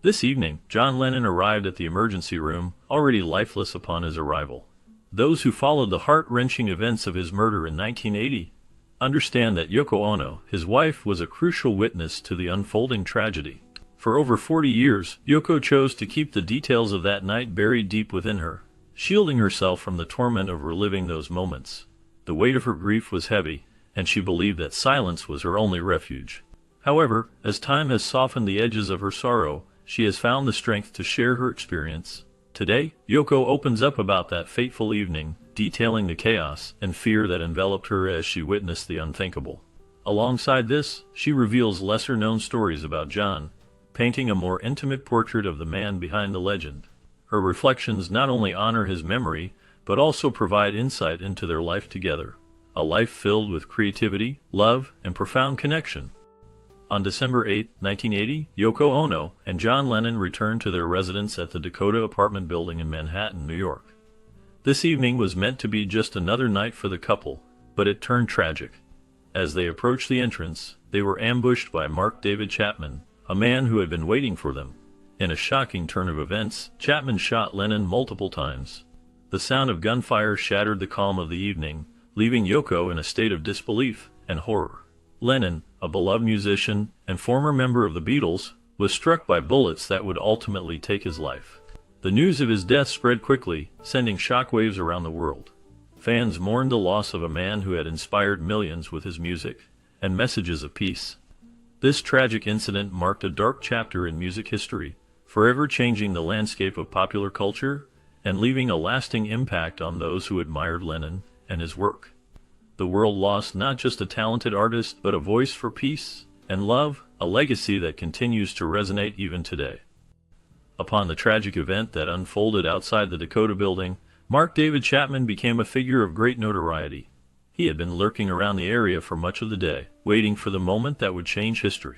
This evening, John Lennon arrived at the emergency room, already lifeless upon his arrival. Those who followed the heart-wrenching events of his murder in 1980 understand that Yoko Ono, his wife, was a crucial witness to the unfolding tragedy. For over 40 years, Yoko chose to keep the details of that night buried deep within her, shielding herself from the torment of reliving those moments. The weight of her grief was heavy, and she believed that silence was her only refuge. However, as time has softened the edges of her sorrow, she has found the strength to share her experience. Today, Yoko opens up about that fateful evening, detailing the chaos and fear that enveloped her as she witnessed the unthinkable. Alongside this, she reveals lesser-known stories about John, painting a more intimate portrait of the man behind the legend. Her reflections not only honor his memory, but also provide insight into their life together, a life filled with creativity, love, and profound connection. On December 8, 1980, Yoko Ono and John Lennon returned to their residence at the Dakota apartment building in Manhattan, New York. This evening was meant to be just another night for the couple, but it turned tragic. As they approached the entrance, they were ambushed by Mark David Chapman, a man who had been waiting for them. In a shocking turn of events, Chapman shot Lennon multiple times. The sound of gunfire shattered the calm of the evening, leaving Yoko in a state of disbelief and horror. Lennon, a beloved musician and former member of the Beatles, was struck by bullets that would ultimately take his life. The news of his death spread quickly, sending shockwaves around the world. Fans mourned the loss of a man who had inspired millions with his music and messages of peace. This tragic incident marked a dark chapter in music history, forever changing the landscape of popular culture and leaving a lasting impact on those who admired Lennon and his work. The world lost not just a talented artist, but a voice for peace and love, a legacy that continues to resonate even today. Upon the tragic event that unfolded outside the Dakota building, Mark David Chapman became a figure of great notoriety. He had been lurking around the area for much of the day, waiting for the moment that would change history.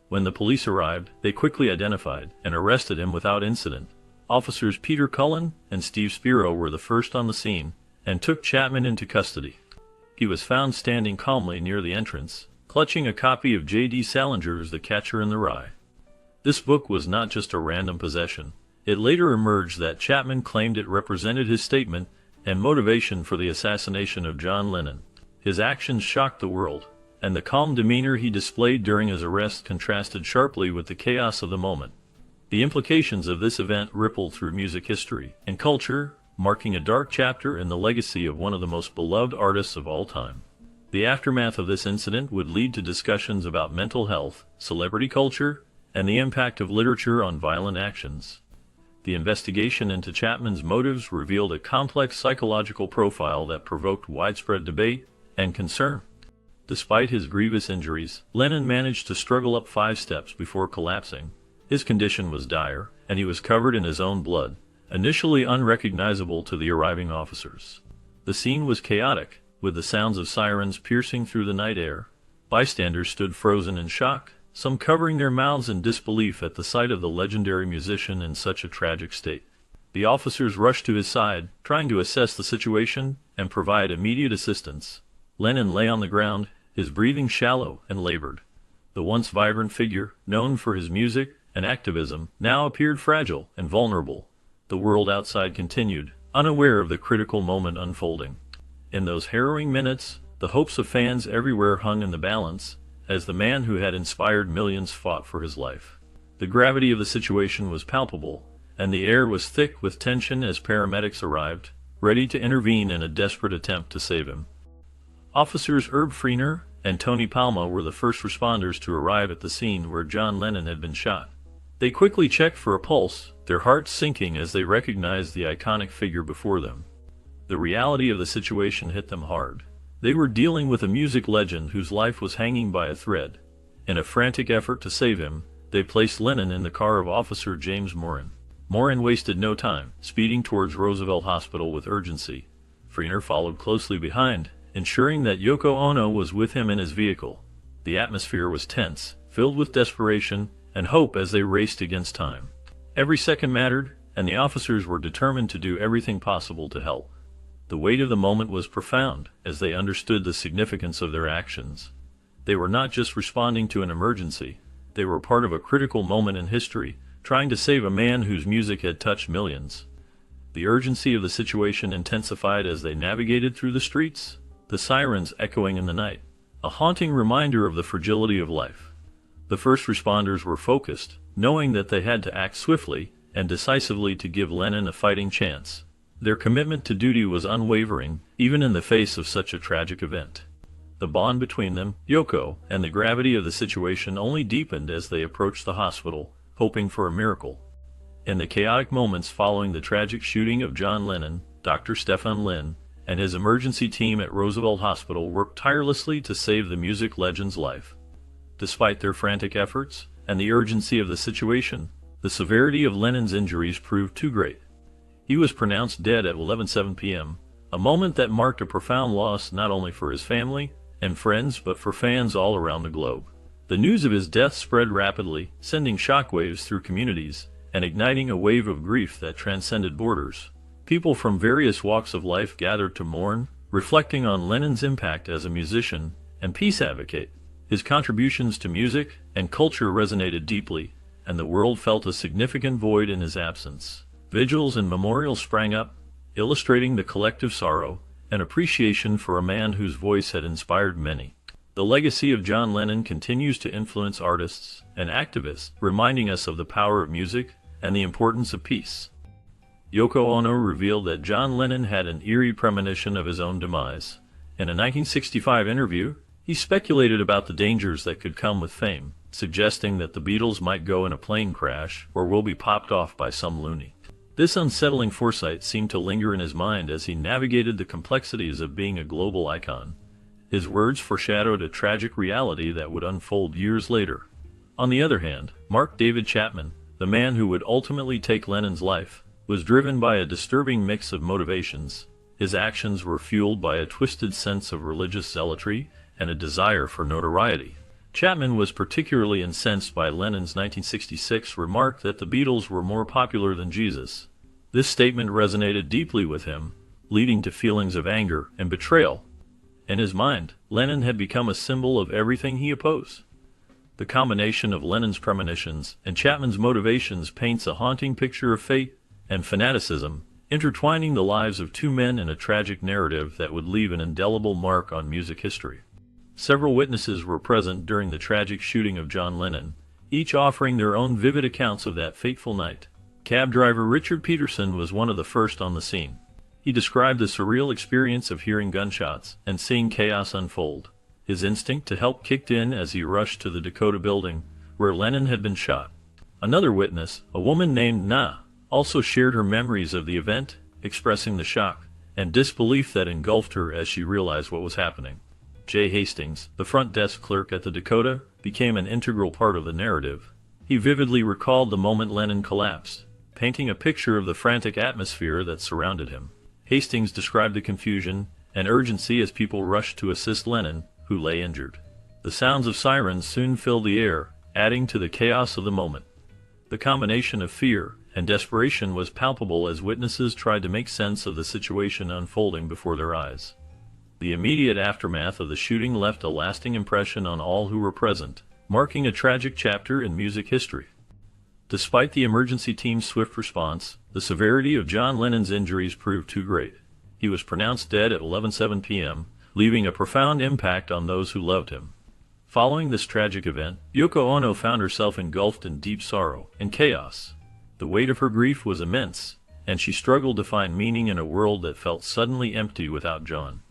When the police arrived, they quickly identified and arrested him without incident. Officers Peter Cullen and Steve Spiro were the first on the scene and took Chapman into custody. He was found standing calmly near the entrance, clutching a copy of J.D. Salinger's The Catcher in the Rye. This book was not just a random possession. It later emerged that Chapman claimed it represented his statement and motivation for the assassination of John Lennon. His actions shocked the world, and the calm demeanor he displayed during his arrest contrasted sharply with the chaos of the moment. The implications of this event rippled through music history and culture, marking a dark chapter in the legacy of one of the most beloved artists of all time. The aftermath of this incident would lead to discussions about mental health, celebrity culture, and the impact of literature on violent actions. The investigation into Chapman's motives revealed a complex psychological profile that provoked widespread debate and concern. Despite his grievous injuries, Lennon managed to struggle up 5 steps before collapsing. His condition was dire, and he was covered in his own blood, initially unrecognizable to the arriving officers. The scene was chaotic, with the sounds of sirens piercing through the night air. Bystanders stood frozen in shock, some covering their mouths in disbelief at the sight of the legendary musician in such a tragic state. The officers rushed to his side, trying to assess the situation and provide immediate assistance. Lennon lay on the ground, his breathing shallow and labored. The once vibrant figure, known for his music and activism, now appeared fragile and vulnerable. The world outside continued, unaware of the critical moment unfolding. In those harrowing minutes, the hopes of fans everywhere hung in the balance, as the man who had inspired millions fought for his life. The gravity of the situation was palpable, and the air was thick with tension as paramedics arrived, ready to intervene in a desperate attempt to save him. Officers Herb Freener and Tony Palma were the first responders to arrive at the scene where John Lennon had been shot. They quickly checked for a pulse, their hearts sinking as they recognized the iconic figure before them. The reality of the situation hit them hard. They were dealing with a music legend whose life was hanging by a thread. In a frantic effort to save him, they placed Lennon in the car of Officer James Morin. Morin wasted no time, speeding towards Roosevelt Hospital with urgency. Freener followed closely behind, ensuring that Yoko Ono was with him in his vehicle. The atmosphere was tense, filled with desperation and hope as they raced against time. Every second mattered, and the officers were determined to do everything possible to help. The weight of the moment was profound, as they understood the significance of their actions. They were not just responding to an emergency, they were part of a critical moment in history, trying to save a man whose music had touched millions. The urgency of the situation intensified as they navigated through the streets, the sirens echoing in the night, a haunting reminder of the fragility of life. The first responders were focused, knowing that they had to act swiftly and decisively to give Lennon a fighting chance. Their commitment to duty was unwavering, even in the face of such a tragic event. The bond between them, Yoko, and the gravity of the situation only deepened as they approached the hospital, hoping for a miracle. In the chaotic moments following the tragic shooting of John Lennon, Dr. Stefan Lynn and his emergency team at Roosevelt Hospital worked tirelessly to save the music legend's life. Despite their frantic efforts and the urgency of the situation, the severity of Lennon's injuries proved too great. He was pronounced dead at 11:07 p.m., a moment that marked a profound loss not only for his family and friends but for fans all around the globe. The news of his death spread rapidly, sending shockwaves through communities and igniting a wave of grief that transcended borders. People from various walks of life gathered to mourn, reflecting on Lennon's impact as a musician and peace advocate. His contributions to music and culture resonated deeply, and the world felt a significant void in his absence. Vigils and memorials sprang up, illustrating the collective sorrow and appreciation for a man whose voice had inspired many. The legacy of John Lennon continues to influence artists and activists, reminding us of the power of music and the importance of peace. Yoko Ono revealed that John Lennon had an eerie premonition of his own demise. In a 1965 interview, he speculated about the dangers that could come with fame, suggesting that the Beatles might go in a plane crash or will be popped off by some loony. This unsettling foresight seemed to linger in his mind as he navigated the complexities of being a global icon. His words foreshadowed a tragic reality that would unfold years later. On the other hand, Mark David Chapman, the man who would ultimately take Lennon's life, was driven by a disturbing mix of motivations. His actions were fueled by a twisted sense of religious zealotry and a desire for notoriety. Chapman was particularly incensed by Lennon's 1966 remark that the Beatles were more popular than Jesus. This statement resonated deeply with him, leading to feelings of anger and betrayal. In his mind, Lennon had become a symbol of everything he opposed. The combination of Lennon's premonitions and Chapman's motivations paints a haunting picture of fate and fanaticism, intertwining the lives of two men in a tragic narrative that would leave an indelible mark on music history. Several witnesses were present during the tragic shooting of John Lennon, each offering their own vivid accounts of that fateful night. Cab driver Richard Peterson was one of the first on the scene. He described the surreal experience of hearing gunshots and seeing chaos unfold. His instinct to help kicked in as he rushed to the Dakota building, where Lennon had been shot. Another witness, a woman named Na, also shared her memories of the event, expressing the shock and disbelief that engulfed her as she realized what was happening. Jay Hastings, the front desk clerk at the Dakota, became an integral part of the narrative. He vividly recalled the moment Lennon collapsed, painting a picture of the frantic atmosphere that surrounded him. Hastings described the confusion and urgency as people rushed to assist Lennon, who lay injured. The sounds of sirens soon filled the air, adding to the chaos of the moment. The combination of fear and desperation was palpable as witnesses tried to make sense of the situation unfolding before their eyes. The immediate aftermath of the shooting left a lasting impression on all who were present, marking a tragic chapter in music history. Despite the emergency team's swift response, the severity of John Lennon's injuries proved too great. He was pronounced dead at 11:07 p.m., leaving a profound impact on those who loved him. Following this tragic event, Yoko Ono found herself engulfed in deep sorrow and chaos. The weight of her grief was immense, and she struggled to find meaning in a world that felt suddenly empty without John.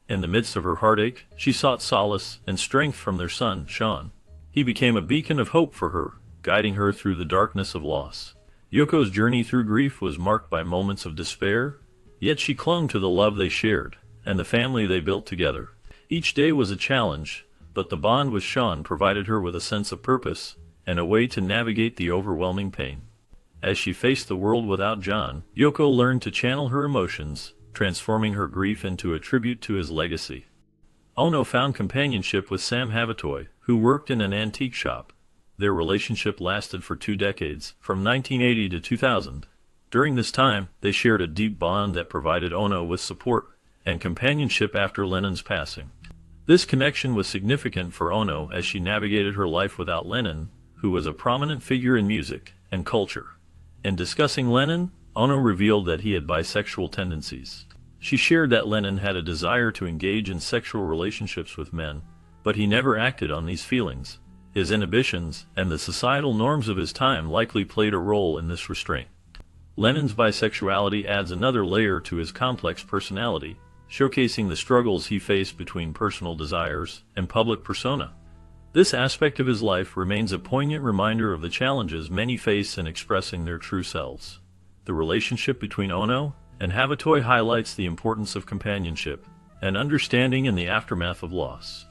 In the midst of her heartache, she sought solace and strength from their son, Sean. He became a beacon of hope for her, guiding her through the darkness of loss. Yoko's journey through grief was marked by moments of despair, yet she clung to the love they shared and the family they built together. Each day was a challenge, but the bond with Sean provided her with a sense of purpose and a way to navigate the overwhelming pain. As she faced the world without John, Yoko learned to channel her emotions, transforming her grief into a tribute to his legacy. Ono found companionship with Sam Havatoy, who worked in an antique shop. Their relationship lasted for 2 decades, from 1980 to 2000. During this time, they shared a deep bond that provided Ono with support and companionship after Lennon's passing. This connection was significant for Ono as she navigated her life without Lennon, who was a prominent figure in music and culture. In discussing Lennon, Ono revealed that he had bisexual tendencies. She shared that Lennon had a desire to engage in sexual relationships with men, but he never acted on these feelings. His inhibitions and the societal norms of his time likely played a role in this restraint. Lennon's bisexuality adds another layer to his complex personality, showcasing the struggles he faced between personal desires and public persona. This aspect of his life remains a poignant reminder of the challenges many face in expressing their true selves. The relationship between Ono and Havatoy highlights the importance of companionship and understanding in the aftermath of loss.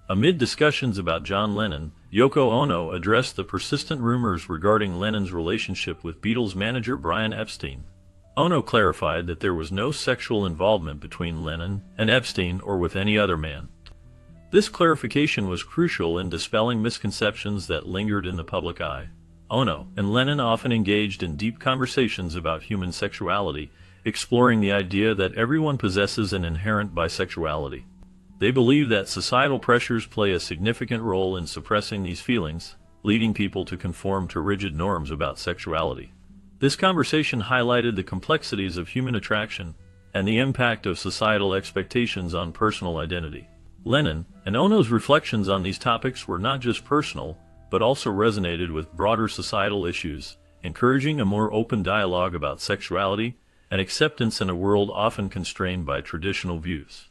Amid discussions about John Lennon, Yoko Ono addressed the persistent rumors regarding Lennon's relationship with Beatles manager Brian Epstein. Ono clarified that there was no sexual involvement between Lennon and Epstein or with any other man. This clarification was crucial in dispelling misconceptions that lingered in the public eye. Ono and Lennon often engaged in deep conversations about human sexuality, exploring the idea that everyone possesses an inherent bisexuality. They believe that societal pressures play a significant role in suppressing these feelings, leading people to conform to rigid norms about sexuality. This conversation highlighted the complexities of human attraction and the impact of societal expectations on personal identity. Lennon and Ono's reflections on these topics were not just personal, but also resonated with broader societal issues, encouraging a more open dialogue about sexuality and acceptance in a world often constrained by traditional views.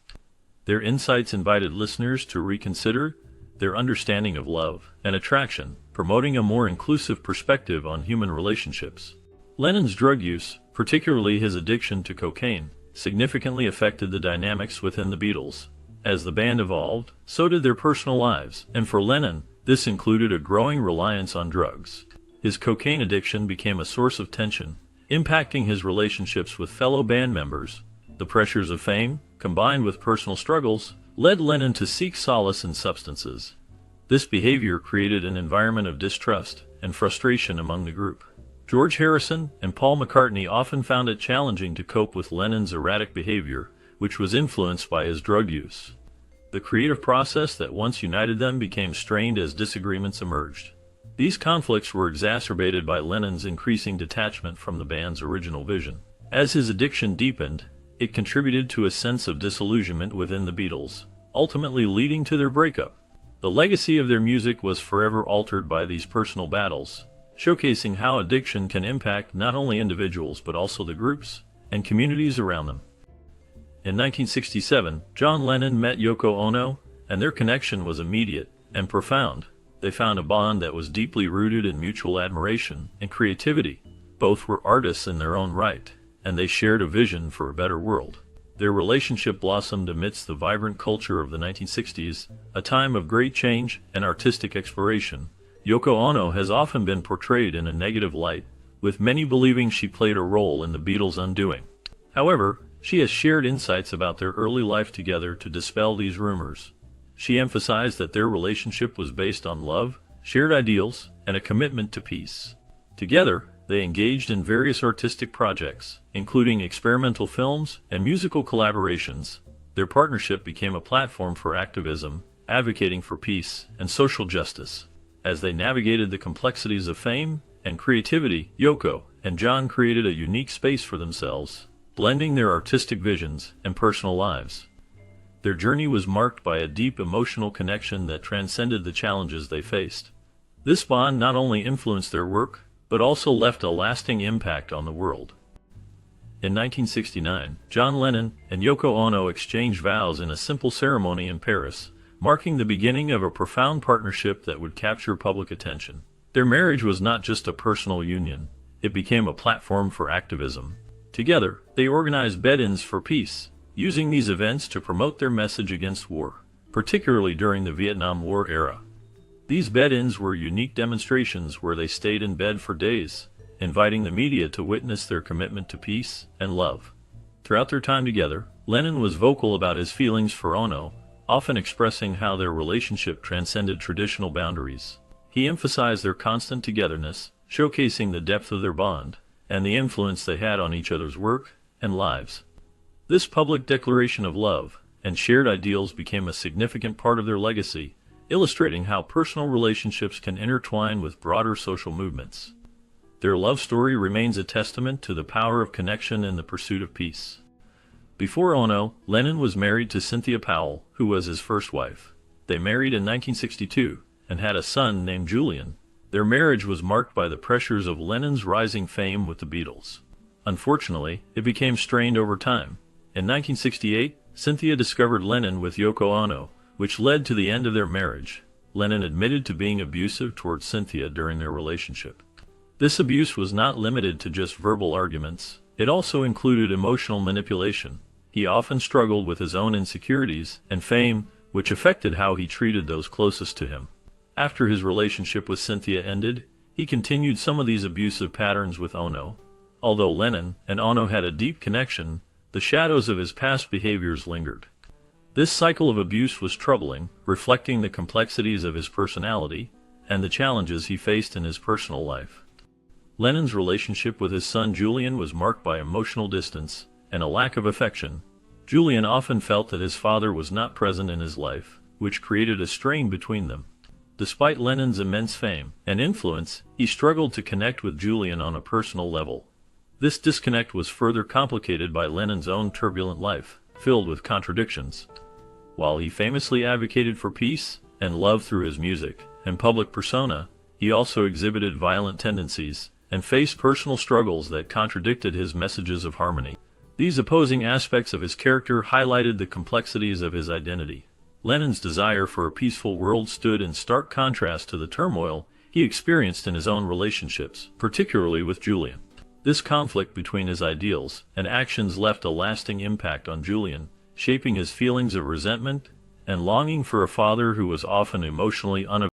Their insights invited listeners to reconsider their understanding of love and attraction, promoting a more inclusive perspective on human relationships. Lennon's drug use, particularly his addiction to cocaine, significantly affected the dynamics within the Beatles. As the band evolved, so did their personal lives, and for Lennon, this included a growing reliance on drugs. His cocaine addiction became a source of tension, impacting his relationships with fellow band members. The pressures of fame, combined with personal struggles, led Lennon to seek solace in substances. This behavior created an environment of distrust and frustration among the group. George Harrison and Paul McCartney often found it challenging to cope with Lennon's erratic behavior, which was influenced by his drug use. The creative process that once united them became strained as disagreements emerged. These conflicts were exacerbated by Lennon's increasing detachment from the band's original vision. As his addiction deepened, it contributed to a sense of disillusionment within the Beatles, ultimately leading to their breakup. The legacy of their music was forever altered by these personal battles, showcasing how addiction can impact not only individuals but also the groups and communities around them. In 1967, John Lennon met Yoko Ono, and their connection was immediate and profound. They found a bond that was deeply rooted in mutual admiration and creativity. Both were artists in their own right, and they shared a vision for a better world. Their relationship blossomed amidst the vibrant culture of the 1960s, a time of great change and artistic exploration. Yoko Ono has often been portrayed in a negative light, with many believing she played a role in the Beatles' undoing. However, she has shared insights about their early life together to dispel these rumors. She emphasized that their relationship was based on love, shared ideals, and a commitment to peace. Together, they engaged in various artistic projects, including experimental films and musical collaborations. Their partnership became a platform for activism, advocating for peace and social justice. As they navigated the complexities of fame and creativity, Yoko and John created a unique space for themselves, blending their artistic visions and personal lives. Their journey was marked by a deep emotional connection that transcended the challenges they faced. This bond not only influenced their work, but also left a lasting impact on the world. In 1969, John Lennon and Yoko Ono exchanged vows in a simple ceremony in Paris, marking the beginning of a profound partnership that would capture public attention. Their marriage was not just a personal union, it became a platform for activism. Together, they organized bed-ins for peace, using these events to promote their message against war, particularly during the Vietnam War era. These bed-ins were unique demonstrations where they stayed in bed for days, inviting the media to witness their commitment to peace and love. Throughout their time together, Lennon was vocal about his feelings for Ono, often expressing how their relationship transcended traditional boundaries. He emphasized their constant togetherness, showcasing the depth of their bond and the influence they had on each other's work and lives. This public declaration of love and shared ideals became a significant part of their legacy, illustrating how personal relationships can intertwine with broader social movements. Their love story remains a testament to the power of connection and the pursuit of peace. Before Ono, Lennon was married to Cynthia Powell, who was his first wife. They married in 1962 and had a son named Julian. Their marriage was marked by the pressures of Lennon's rising fame with the Beatles. Unfortunately, it became strained over time. In 1968, Cynthia discovered Lennon with Yoko Ono, which led to the end of their marriage. Lennon admitted to being abusive towards Cynthia during their relationship. This abuse was not limited to just verbal arguments. It also included emotional manipulation. He often struggled with his own insecurities and fame, which affected how he treated those closest to him. After his relationship with Cynthia ended, he continued some of these abusive patterns with Ono. Although Lennon and Ono had a deep connection, the shadows of his past behaviors lingered. This cycle of abuse was troubling, reflecting the complexities of his personality and the challenges he faced in his personal life. Lennon's relationship with his son Julian was marked by emotional distance and a lack of affection. Julian often felt that his father was not present in his life, which created a strain between them. Despite Lennon's immense fame and influence, he struggled to connect with Julian on a personal level. This disconnect was further complicated by Lennon's own turbulent life, filled with contradictions. While he famously advocated for peace and love through his music and public persona, he also exhibited violent tendencies and faced personal struggles that contradicted his messages of harmony. These opposing aspects of his character highlighted the complexities of his identity. Lennon's desire for a peaceful world stood in stark contrast to the turmoil he experienced in his own relationships, particularly with Julian. This conflict between his ideals and actions left a lasting impact on Julian, shaping his feelings of resentment and longing for a father who was often emotionally unavailable.